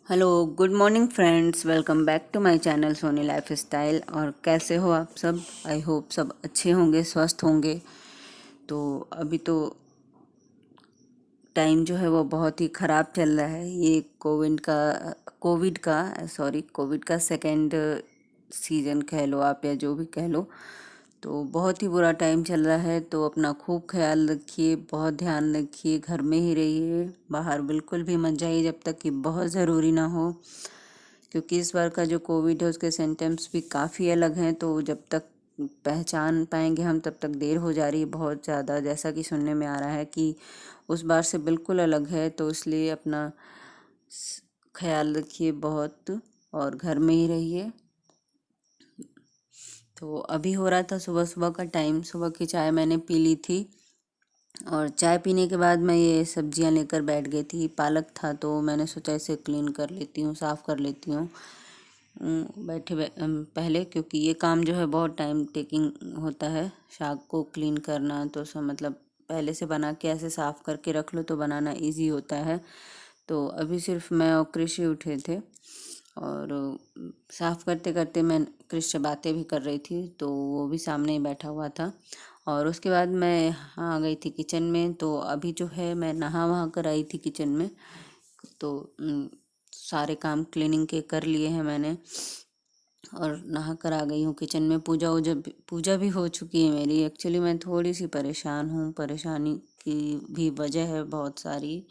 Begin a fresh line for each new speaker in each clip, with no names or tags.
Hello, good morning friends. Welcome back to my channel Sony lifestyle. और कैसे हो आप सब? आई होप सब अच्छे होंगे, स्वस्थ होंगे। तो अभी तो टाइम जो है वो बहुत ही ख़राब चल रहा है। ये कोविड का सेकेंड सीज़न कह लो आप, या जो भी कह लो। तो बहुत ही बुरा टाइम चल रहा है। तो अपना खूब ख्याल रखिए, बहुत ध्यान रखिए, घर में ही रहिए, बाहर बिल्कुल भी मत जाइए जब तक कि बहुत ज़रूरी ना हो। क्योंकि इस बार का जो कोविड है उसके सिम्टम्स भी काफ़ी अलग हैं। तो जब तक पहचान पाएंगे हम तब तक देर हो जा रही है बहुत ज़्यादा। जैसा कि सुनने में आ रहा है कि उस बार से बिल्कुल अलग है। तो इसलिए अपना ख्याल रखिए बहुत, और घर में ही रहिए। तो अभी हो रहा था सुबह सुबह का टाइम, सुबह की चाय मैंने पी ली थी। और चाय पीने के बाद मैं ये सब्जियां लेकर बैठ गई थी। पालक था तो मैंने सोचा इसे क्लीन कर लेती हूँ, साफ़ कर लेती हूँ पहले, क्योंकि ये काम जो है बहुत टाइम टेकिंग होता है। शाक को क्लीन करना तो सब मतलब पहले से बना के ऐसे साफ़ करके रख लो तो बनाना इजी होता है। तो अभी सिर्फ मैं और कृषि उठे थे, और साफ़ करते करते मैं कृषि से बातें भी कर रही थी, तो वो भी सामने ही बैठा हुआ था। और उसके बाद मैं आ गई थी किचन में। तो अभी जो है मैं नहा वहा कर आई थी किचन में। तो सारे काम क्लीनिंग के कर लिए हैं मैंने, और नहा कर आ गई हूँ किचन में। पूजा भी हो चुकी है मेरी। एक्चुअली मैं थोड़ी सी परेशान हूँ, परेशानी की भी वजह है बहुत सारी।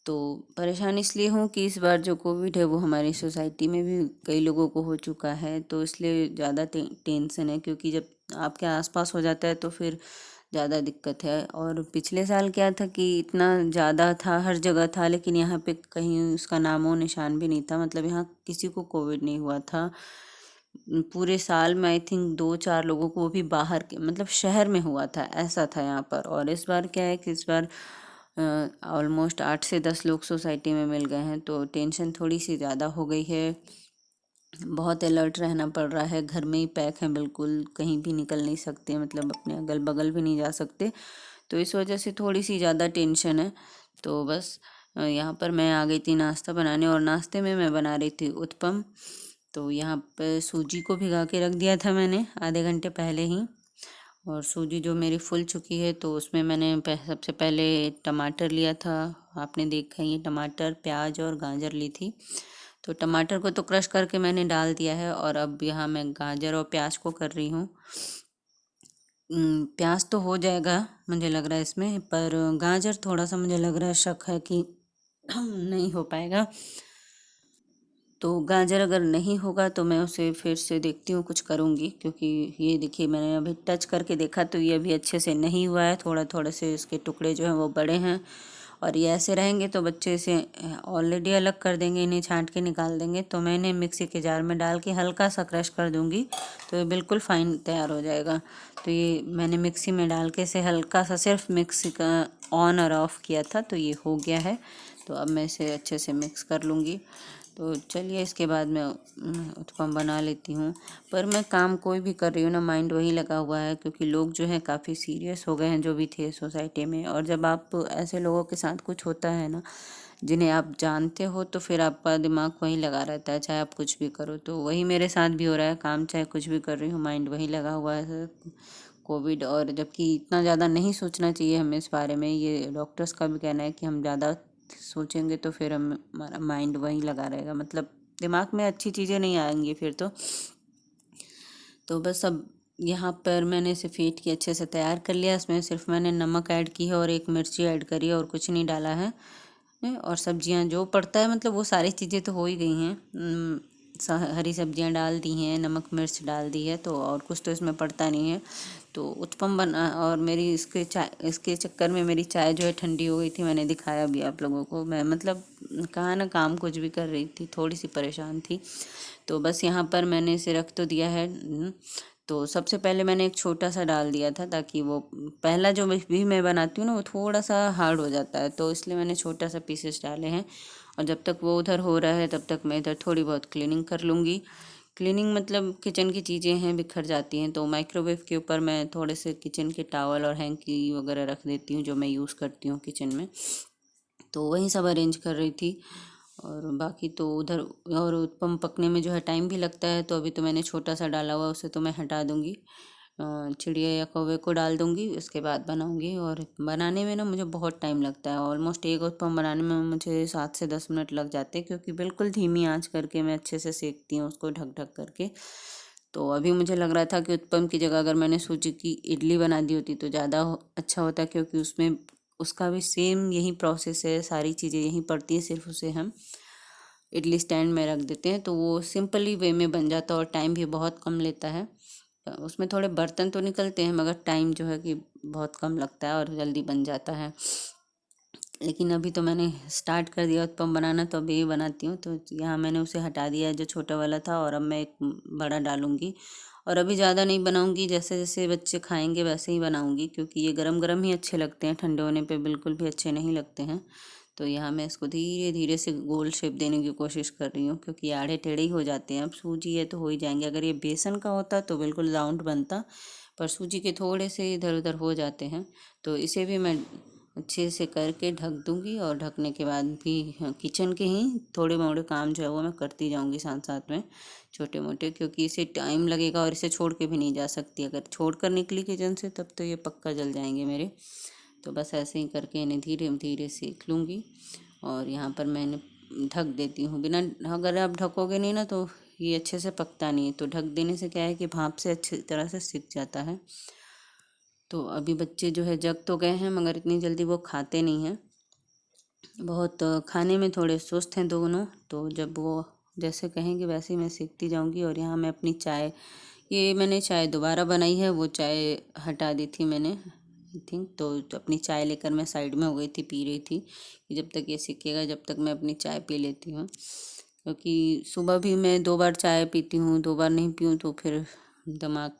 तो परेशान इसलिए हूँ कि इस बार जो कोविड है वो हमारी सोसाइटी में भी कई लोगों को हो चुका है। तो इसलिए ज़्यादा टेंशन है, क्योंकि जब आपके आसपास हो जाता है तो फिर ज़्यादा दिक्कत है। और पिछले साल क्या था कि इतना ज़्यादा था, हर जगह था, लेकिन यहाँ पे कहीं उसका नामो निशान भी नहीं था। मतलब यहाँ किसी को कोविड नहीं हुआ था पूरे साल में। आई थिंक 2-4 लोगों को, वो भी बाहर के, मतलब शहर में हुआ था, ऐसा था यहाँ पर। और इस बार क्या है कि इस बार ऑलमोस्ट 8 से 10 लोग सोसाइटी में मिल गए हैं। तो टेंशन थोड़ी सी ज़्यादा हो गई है। बहुत अलर्ट रहना पड़ रहा है। घर में ही पैक हैं बिल्कुल, कहीं भी निकल नहीं सकते, मतलब अपने अगल बगल भी नहीं जा सकते। तो इस वजह से थोड़ी सी ज़्यादा टेंशन है। तो बस यहाँ पर मैं आ गई थी नाश्ता बनाने, और नाश्ते में मैं बना रही थी उत्पम। तो यहाँ पर सूजी को भिगा के रख दिया था मैंने आधे घंटे पहले ही। और सूजी जो मेरी फूल चुकी है, तो उसमें मैंने सबसे पहले टमाटर लिया था। आपने देखा ही है, टमाटर, प्याज और गाजर ली थी। तो टमाटर को तो क्रश करके मैंने डाल दिया है, और अब यहाँ मैं गाजर और प्याज को कर रही हूँ। प्याज तो हो जाएगा मुझे लग रहा है इसमें, पर गाजर थोड़ा सा मुझे लग रहा है, शक है कि नहीं हो पाएगा। तो गाजर अगर नहीं होगा तो मैं उसे फिर से देखती हूँ, कुछ करूँगी। क्योंकि ये देखिए, मैंने अभी टच करके देखा तो ये अभी अच्छे से नहीं हुआ है। थोड़ा थोड़ा से इसके टुकड़े जो हैं वो बड़े हैं, और ये ऐसे रहेंगे तो बच्चे इसे ऑलरेडी अलग कर देंगे, इन्हें छांट के निकाल देंगे। तो मैं इन्हें मिक्सी के जार में डाल के हल्का सा क्रश कर दूँगी, तो ये बिल्कुल फाइन तैयार हो जाएगा। तो ये मैंने मिक्सी में डाल के इसे हल्का सा सिर्फ मिक्सी का ऑन और ऑफ किया था, तो ये हो गया है। तो अब मैं इसे अच्छे से मिक्स कर लूँगी। तो चलिए, इसके बाद मैं उत्पम बना लेती हूँ। पर मैं काम कोई भी कर रही हूँ ना, माइंड वही लगा हुआ है, क्योंकि लोग जो हैं काफ़ी सीरियस हो गए हैं, जो भी थे सोसाइटी में। और जब आप ऐसे लोगों के साथ कुछ होता है ना, जिन्हें आप जानते हो, तो फिर आपका दिमाग वहीं लगा रहता है, चाहे आप कुछ भी करो। तो वही मेरे साथ भी हो रहा है, काम चाहे कुछ भी कर रही हूँ, माइंड वही लगा हुआ है, कोविड। और जबकि इतना ज़्यादा नहीं सोचना चाहिए हमें इस बारे में। ये डॉक्टर्स का भी कहना है कि हम ज़्यादा सोचेंगे तो फिर हमारा माइंड वहीं लगा रहेगा, मतलब दिमाग में अच्छी चीज़ें नहीं आएंगी फिर तो बस अब यहाँ पर मैंने इसे फेंट के अच्छे से तैयार कर लिया। इसमें सिर्फ मैंने नमक ऐड की है और एक मिर्ची ऐड करी है, और कुछ नहीं डाला है। और सब्जियां जो पड़ता है, मतलब वो सारी चीज़ें तो हो ही गई हैं। हरी सब्जियां डाल दी हैं, नमक मिर्च डाल दी है, तो और कुछ तो इसमें पड़ता नहीं है। तो उत्पम बना, और मेरी इसके चक्कर में मेरी चाय जो है ठंडी हो गई थी। मैंने दिखाया भी आप लोगों को। मैं मतलब कहा ना, काम कुछ भी कर रही थी, थोड़ी सी परेशान थी। तो बस यहाँ पर मैंने इसे रख तो दिया है। तो सबसे पहले मैंने एक छोटा सा डाल दिया था, ताकि वो पहला जो भी मैं बनाती हूँ ना, वो थोड़ा सा हार्ड हो जाता है, तो इसलिए मैंने छोटा सा पीसेस डाले हैं। और जब तक वो उधर हो रहा है तब तक मैं इधर थोड़ी बहुत क्लीनिंग कर लूँगी। क्लीनिंग मतलब किचन की चीज़ें हैं, बिखर जाती हैं, तो माइक्रोवेव के ऊपर मैं थोड़े से किचन के टॉवल और हैंकी वगैरह रख देती हूँ, जो मैं यूज़ करती हूँ किचन में। तो वही सब अरेंज कर रही थी। और बाकी तो उधर, और उत्पम पकने में जो है टाइम भी लगता है, तो अभी तो मैंने छोटा सा डाला हुआ, उसे तो मैं हटा दूँगी। चिड़िया या कौवे को डाल दूँगी, उसके बाद बनाऊँगी। और बनाने में ना मुझे बहुत टाइम लगता है, ऑलमोस्ट एक उत्पम बनाने में मुझे 7 से 10 मिनट लग जाते हैं, क्योंकि बिल्कुल धीमी आंच करके मैं अच्छे से सेकती हूँ उसको, ढक ढक करके। तो अभी मुझे लग रहा था कि उत्पम की जगह अगर मैंने सूजी की इडली बना दी होती तो ज़्यादा अच्छा होता, क्योंकि उसमें उसका भी सेम यही प्रोसेस है, सारी चीज़ें यहीं पड़ती हैं, सिर्फ उसे हम इडली स्टैंड में रख देते हैं तो वो सिंपली वे में बन जाता है, और टाइम भी बहुत कम लेता है। उसमें थोड़े बर्तन तो निकलते हैं, मगर टाइम जो है कि बहुत कम लगता है और जल्दी बन जाता है। लेकिन अभी तो मैंने स्टार्ट कर दिया उत्पम बनाना, तो अभी बनाती हूँ। तो यहाँ मैंने उसे हटा दिया है जो छोटा वाला था, और अब मैं एक बड़ा डालूँगी। और अभी ज़्यादा नहीं बनाऊँगी, जैसे जैसे बच्चे खाएंगे वैसे ही बनाऊँगी, क्योंकि ये गरम गरम ही अच्छे लगते हैं, ठंडे होने पे बिल्कुल भी अच्छे नहीं लगते हैं। तो यहाँ मैं इसको धीरे धीरे से गोल शेप देने की कोशिश कर रही हूँ, क्योंकि आड़े टेढ़े ही हो जाते हैं। अब सूजी है तो हो ही जाएंगे, अगर ये बेसन का होता तो बिल्कुल राउंड बनता, पर सूजी के थोड़े से इधर उधर हो जाते हैं। तो इसे भी मैं अच्छे से करके ढक दूँगी, और ढकने के बाद भी किचन के ही थोड़े मोड़े काम जो है वो मैं करती जाऊँगी साथ साथ में, छोटे मोटे, क्योंकि इसे टाइम लगेगा और इसे छोड़ के भी नहीं जा सकती। अगर छोड़ कर निकली किचन से तब तो ये पक्का जल जाएंगे मेरे। तो बस ऐसे ही करके इन्हें धीरे धीरे सेक लूँगी। और यहाँ पर मैंने ढक देती हूँ, बिना, अगर आप ढकोगे नहीं ना तो ये अच्छे से पकता नहीं है। तो ढक देने से क्या है कि भाप से अच्छी तरह से सिक जाता है। तो अभी बच्चे जो है जग तो गए हैं, मगर इतनी जल्दी वो खाते नहीं हैं, बहुत खाने में थोड़े सुस्त हैं दोनों। तो जब वो जैसे कहेंगे वैसे ही मैं सीखती जाऊंगी। और यहाँ मैं अपनी चाय, ये मैंने चाय दोबारा बनाई है, वो चाय हटा दी थी मैंने आई थिंक। तो अपनी चाय लेकर मैं साइड में हो गई थी, पी रही थी कि जब तक ये सीखेगा जब तक मैं अपनी चाय पी लेती हूँ। क्योंकि सुबह भी मैं 2 बार चाय पीती हूँ, 2 बार नहीं पीऊँ तो फिर दिमाग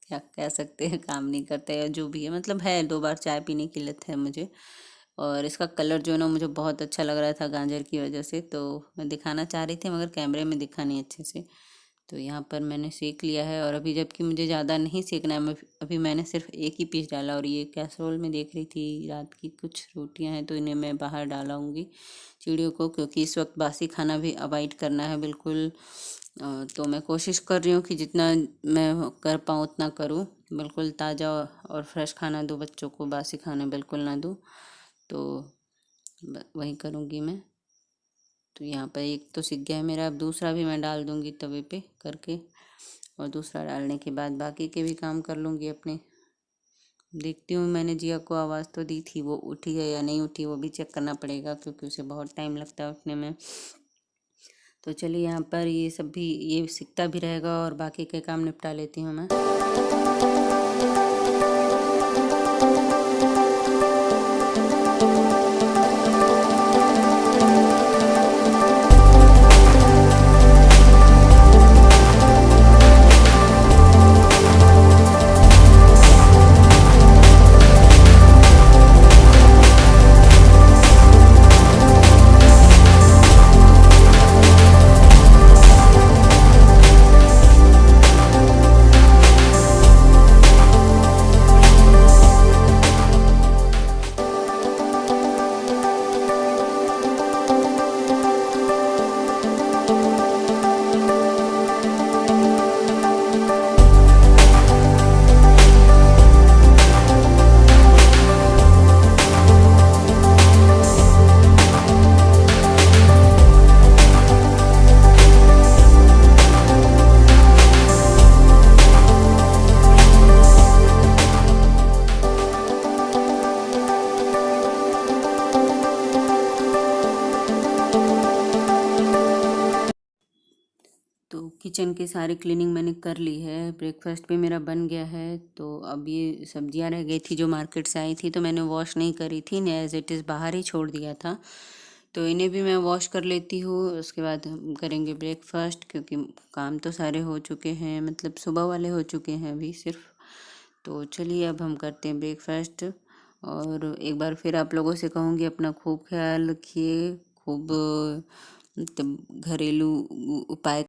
क्या कह सकते हैं, काम नहीं करता, या जो भी है, मतलब है 2 बार चाय पीने की लत है मुझे। और इसका कलर जो है ना मुझे बहुत अच्छा लग रहा था गाजर की वजह से, तो मैं दिखाना चाह रही थी, मगर कैमरे में दिखा नहीं अच्छे से। तो यहाँ पर मैंने सेक लिया है, और अभी जबकि मुझे ज़्यादा नहीं सेकना है, अभी मैंने सिर्फ एक ही पीस डाला। और ये कैसरोल में देख रही थी रात की कुछ रोटियां हैं, तो इन्हें मैं बाहर डालाऊंगी चिड़ियों को, क्योंकि इस वक्त बासी खाना भी अवॉइड करना है बिल्कुल। तो मैं कोशिश कर रही हूँ कि जितना मैं कर पाऊँ उतना करूँ, बिल्कुल ताज़ा और फ्रेश खाना दूँ बच्चों को, बासी खाना बिल्कुल ना दूँ। तो वही करूँगी मैं। तो यहाँ पर एक तो सीख गया है मेरा, अब दूसरा भी मैं डाल दूँगी तवे पे करके, और दूसरा डालने के बाद बाकी के भी काम कर लूँगी अपने। देखती हूँ, मैंने जिया को आवाज़ तो दी थी, वो उठी है या नहीं उठी वो भी चेक करना पड़ेगा, क्योंकि उसे बहुत टाइम लगता है उठने में। तो चलिए यहाँ पर ये सब भी, ये सीखता भी रहेगा, और बाकी के काम निपटा लेती हूँ मैं। तो किचन की सारी क्लीनिंग मैंने कर ली है, ब्रेकफास्ट भी मेरा बन गया है। तो अब ये सब्जियां रह गई थी जो मार्केट से आई थी, तो मैंने वॉश नहीं करी थी, एज इट इज़ बाहर ही छोड़ दिया था। तो इन्हें भी मैं वॉश कर लेती हूँ, उसके बाद हम करेंगे ब्रेकफास्ट, क्योंकि काम तो सारे हो चुके हैं, मतलब सुबह वाले हो चुके हैं अभी सिर्फ। तो चलिए अब हम करते हैं ब्रेकफास्ट। और एक बार फिर आप लोगों से कहूँगी, अपना खूब ख्याल रखिए, खूब मतलब घरेलू उपाय